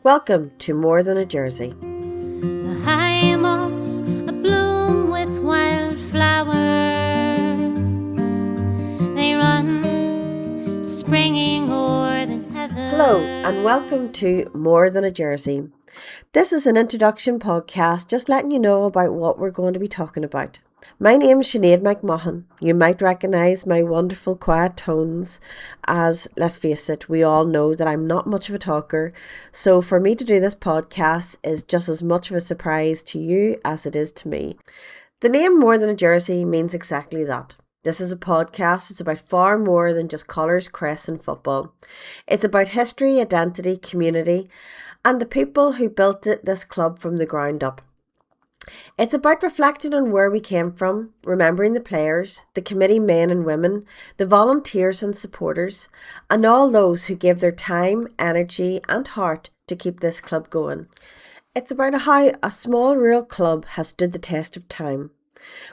Welcome to More Than a Jersey. The high moss abloom with wildflowers. They run, springing o'er the heather. Hello and welcome to More Than a Jersey. This is an introduction podcast just letting you know about what we're going to be talking about. My name is Sinéad McMahon. You might recognise my wonderful quiet tones as, let's face it, we all know that I'm not much of a talker. So for me to do this podcast is just as much of a surprise to you as it is to me. The name More Than a Jersey means exactly that. This is a podcast. It's about far more than just colours, crests and football. It's about history, identity, community and the people who built this club from the ground up. It's about reflecting on where we came from, remembering the players, the committee men and women, the volunteers and supporters, and all those who give their time, energy and heart to keep this club going. It's about how a small rural club has stood the test of time,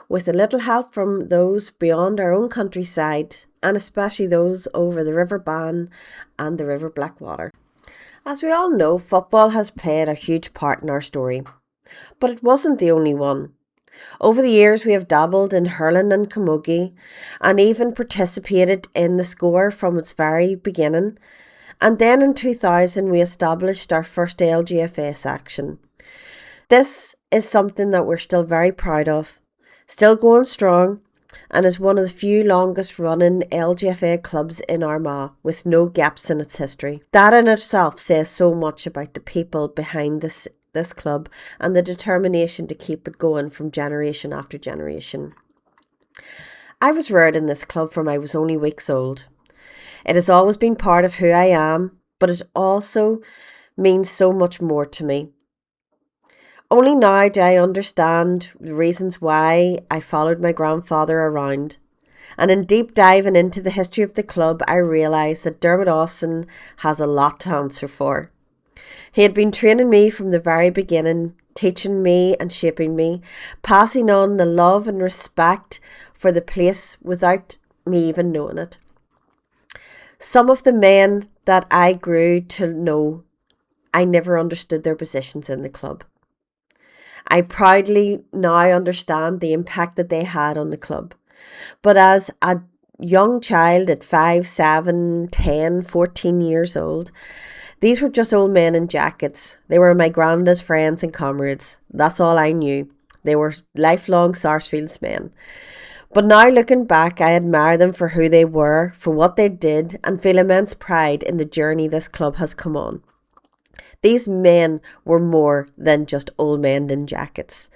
with a little help from those beyond our own countryside, and especially those over the River Bann and the River Blackwater. As we all know, football has played a huge part in our story. But it wasn't the only one. Over the years we have dabbled in hurling and camogie and even participated in the score from its very beginning. And then in 2000 we established our first LGFA section. This is something that we're still very proud of, still going strong, and is one of the few longest running LGFA clubs in Armagh with no gaps in its history. That in itself says so much about the people behind this club and the determination to keep it going from generation after generation. I was reared in this club from I was only weeks old. It has always been part of who I am, but it also means so much more to me. Only now do I understand the reasons why I followed my grandfather around. And in deep diving into the history of the club, I realised that Dermot Austin has a lot to answer for. He had been training me from the very beginning, teaching me and shaping me, passing on the love and respect for the place without me even knowing it. Some of the men that I grew to know, I never understood their positions in the club. I proudly now understand the impact that they had on the club. But as a young child at 5, 7, 10, 14 years old, these were just old men in jackets. They were my granda's friends and comrades. That's all I knew. They were lifelong Sarsfields men. But now looking back, I admire them for who they were, for what they did, and feel immense pride in the journey this club has come on. These men were more than just old men in jackets.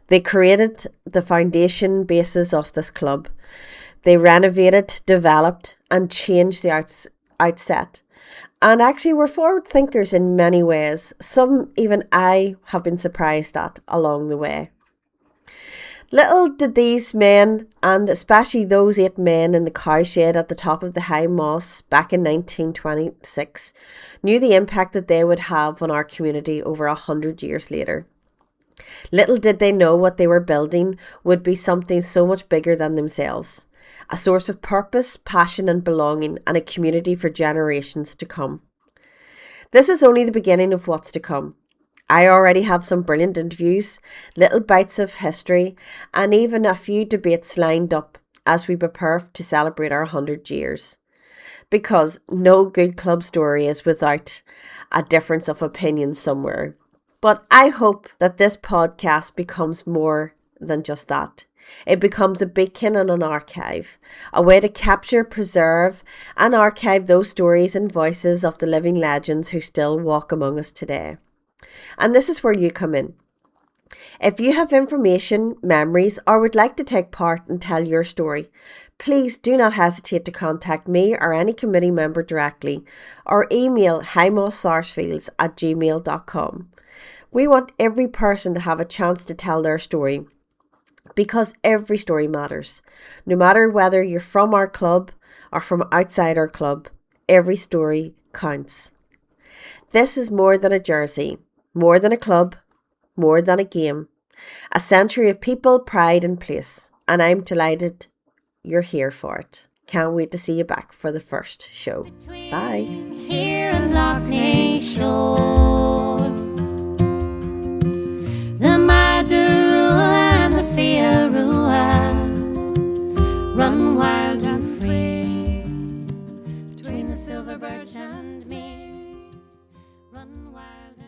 They created the foundation basis of this club. They renovated, developed, and changed the outset. And actually were forward thinkers in many ways. Some even I have been surprised at along the way. Little did these men, and especially those 8 men in the cowshed at the top of the High Moss back in 1926, knew the impact that they would have on our community over 100 years later. Little did they know what they were building would be something so much bigger than themselves. A source of purpose, passion and belonging, and a community for generations to come. This is only the beginning of what's to come. I already have some brilliant interviews, little bites of history, and even a few debates lined up as we prepare to celebrate our 100 years. Because no good club story is without a difference of opinion somewhere. But I hope that this podcast becomes more than just that. It becomes a beacon and an archive, a way to capture, preserve and archive those stories and voices of the living legends who still walk among us today. And this is where you come in. If you have information, memories or would like to take part and tell your story, please do not hesitate to contact me or any committee member directly or email highmosssarsfields@gmail.com. We want every person to have a chance to tell their story. Because every story matters. No matter whether you're from our club or from outside our club, every story counts. This is more than a jersey, more than a club, more than a game. A century of people, pride and place. And I'm delighted you're here for it. Can't wait to see you back for the first show. Bye. Here in Loch Ness Show. run wild